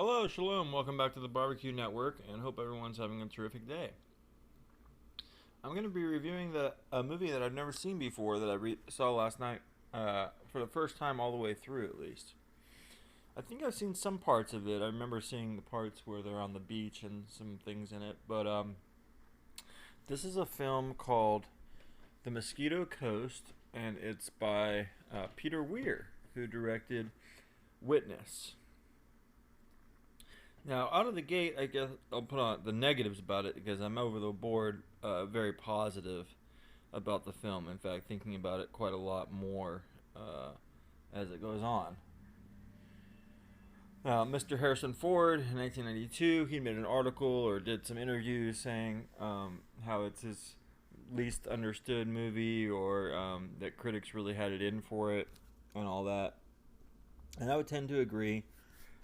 Hello, shalom. Welcome back to the Barbecue Network, and hope everyone's having a terrific day. I'm going to be reviewing a movie that I've never seen before that I saw last night for the first time all the way through, at least. I think I've seen some parts of it. I remember seeing the parts where they're on the beach and some things in it, but this is a film called The Mosquito Coast, and it's by Peter Weir, who directed Witness. Now, out of the gate, I guess I'll put on the negatives about it because I'm over the board very positive about the film. In fact, thinking about it quite a lot more as it goes on. Mr. Harrison Ford in 1992, he made an article or did some interviews saying how it's his least understood movie or that critics really had it in for it and all that. And I would tend to agree.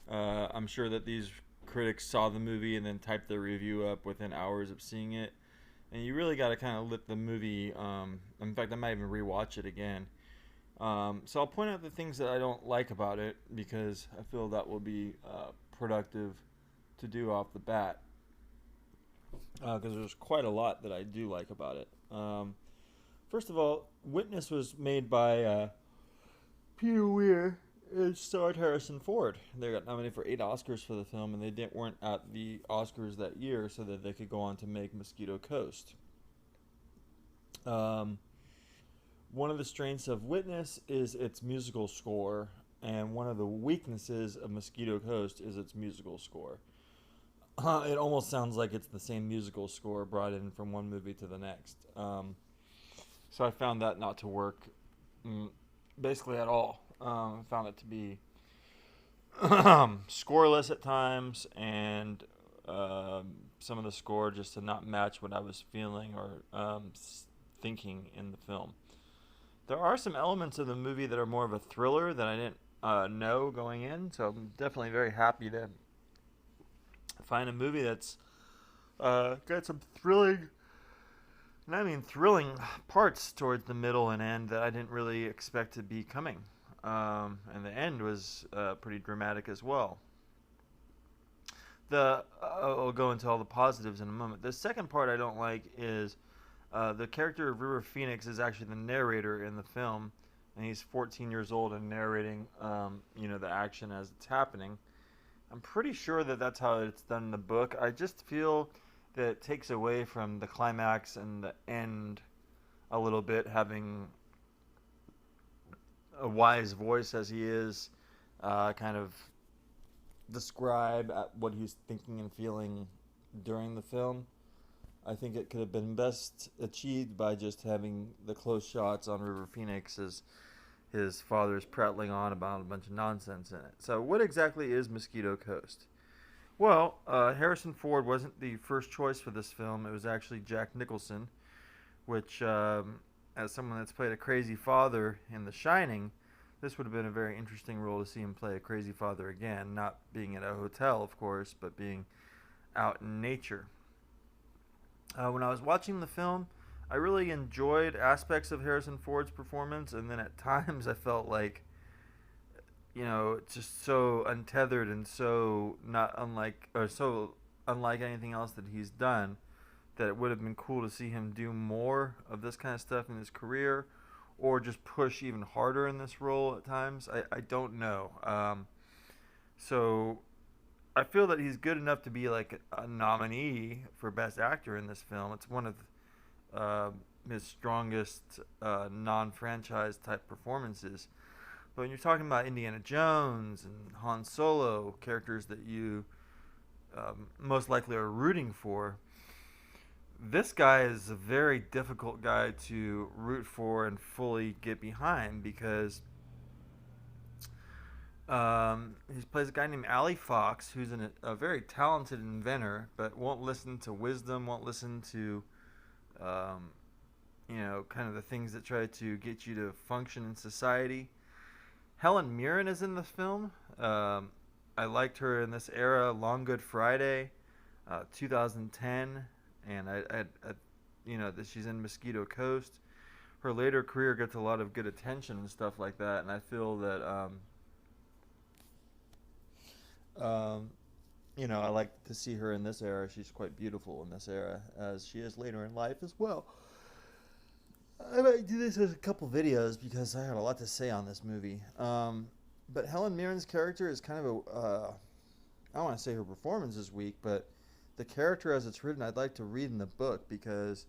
I'm sure that these critics saw the movie and then typed their review up within hours of seeing it. And you really got to kind of let the movie. In fact, I might even rewatch it again. So I'll point out the things that I don't like about it because I feel that will be productive to do off the bat. Because there's quite a lot that I do like about it. First of all, Witness was made by Peter Weir. It starred Harrison Ford. They got nominated for 8 Oscars for the film, and they weren't at the Oscars that year, so that they could go on to make Mosquito Coast. One of the strengths of Witness is its musical score, and one of the weaknesses of Mosquito Coast is its musical score. It almost sounds like it's the same musical score brought in from one movie to the next. So I found that not to work basically at all. Found it to be scoreless at times, and some of the score just to not match what I was feeling or thinking in the film. There are some elements of the movie that are more of a thriller that I didn't know going in, so I'm definitely very happy to find a movie that's got some thrilling parts towards the middle and end that I didn't really expect to be coming. And the end was pretty dramatic as well. I'll go into all the positives in a moment. The second part I don't like is the character of River Phoenix is actually the narrator in the film, and he's 14 years old and narrating, the action as it's happening. I'm pretty sure that that's how it's done in the book. I just feel that it takes away from the climax and the end a little bit, having a wise voice as he is, kind of describe what he's thinking and feeling during the film. I think it could have been best achieved by just having the close shots on River Phoenix as his father's prattling on about a bunch of nonsense in it. So what exactly is Mosquito Coast? Well, Harrison Ford wasn't the first choice for this film. It was actually Jack Nicholson, which as someone that's played a crazy father in The Shining, this would have been a very interesting role to see him play a crazy father again, not being at a hotel, of course, but being out in nature. When I was watching the film, I really enjoyed aspects of Harrison Ford's performance, and then at times I felt like, it's just so untethered and so so unlike anything else that he's done, that it would have been cool to see him do more of this kind of stuff in his career, or just push even harder in this role at times. I don't know. So I feel that he's good enough to be like a nominee for Best Actor in this film. It's one of his strongest non-franchise type performances. But when you're talking about Indiana Jones and Han Solo, characters that you most likely are rooting for, this guy is a very difficult guy to root for and fully get behind because he plays a guy named Ali Fox, who's a very talented inventor, but won't listen to wisdom, won't listen to, kind of the things that try to get you to function in society. Helen Mirren is in the film. I liked her in this era, Long Good Friday, 2010. And that she's in Mosquito Coast. Her later career gets a lot of good attention and stuff like that, and I feel that I like to see her in this era. She's quite beautiful in this era, as she is later in life as well. I might do this as a couple videos because I had a lot to say on this movie. But Helen Mirren's character is kind of I don't want to say her performance is weak, but the character as it's written, I'd like to read in the book because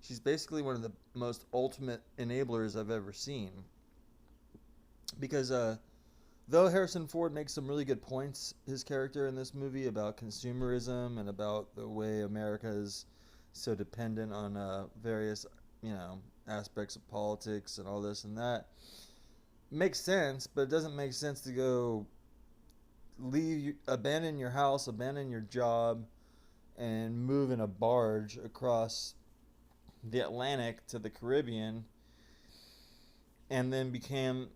she's basically one of the most ultimate enablers I've ever seen. Because though Harrison Ford makes some really good points, his character in this movie, about consumerism and about the way America is so dependent on various, aspects of politics and all this and that, makes sense, but it doesn't make sense to go abandon your house, abandon your job, and move in a barge across the Atlantic to the Caribbean, and then became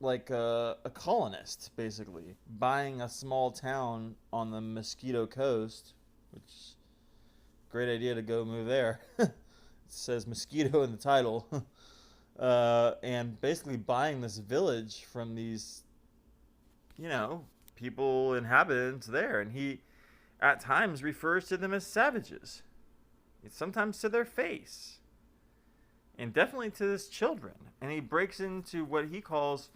like a colonist, basically, buying a small town on the Mosquito coast, which great idea to go move there. It says Mosquito in the title. And basically buying this village from these, people, inhabitants there. And he, at times, refers to them as savages. Sometimes to their face. And definitely to his children. And he breaks into what he calls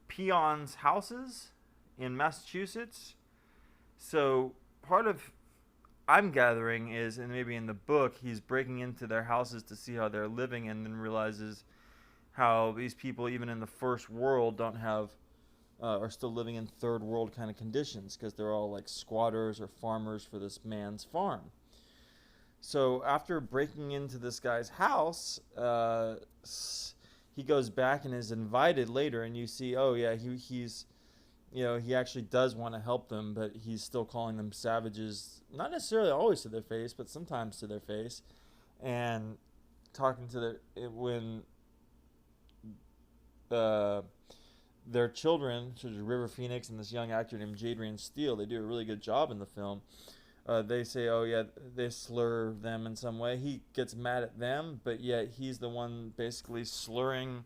peons' houses in Massachusetts. So part of I'm gathering is, and maybe in the book, he's breaking into their houses to see how they're living, and then realizes how these people, even in the first world, don't have are still living in third world kind of conditions because they're all like squatters or farmers for this man's farm. So after breaking into this guy's house, he goes back and is invited later, and you see, oh yeah, he's he actually does want to help them, but he's still calling them savages, not necessarily always to their face, but sometimes to their face, and talking to their children, such as River Phoenix and this young actor named Jadrian Steele. They do a really good job in the film. They say, oh yeah, they slur them in some way. He gets mad at them, but yet he's the one basically slurring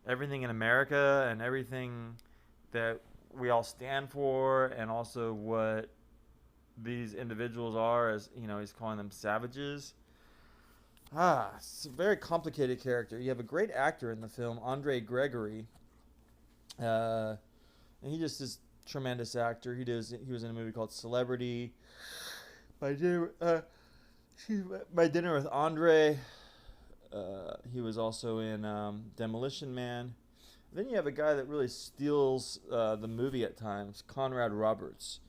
everything in America and everything that we all stand for, and also what these individuals are, as he's calling them savages. It's a very complicated character. You have a great actor in the film, Andre Gregory, and he just is a tremendous actor. He was in a movie called Celebrity, My Dinner with Andre. He was also in Demolition Man. Then you have a guy that really steals the movie at times, Conrad Roberts.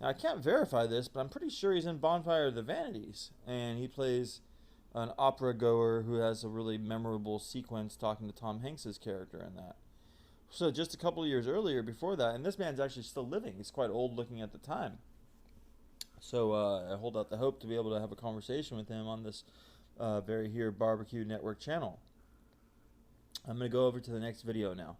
Now, I can't verify this, but I'm pretty sure he's in Bonfire of the Vanities, and he plays an opera goer who has a really memorable sequence talking to Tom Hanks's character in that. So just a couple of years earlier, before that, and this man's actually still living. He's quite old looking at the time. So I hold out the hope to be able to have a conversation with him on this Very Here Barbecue Network channel. I'm going to go over to the next video now.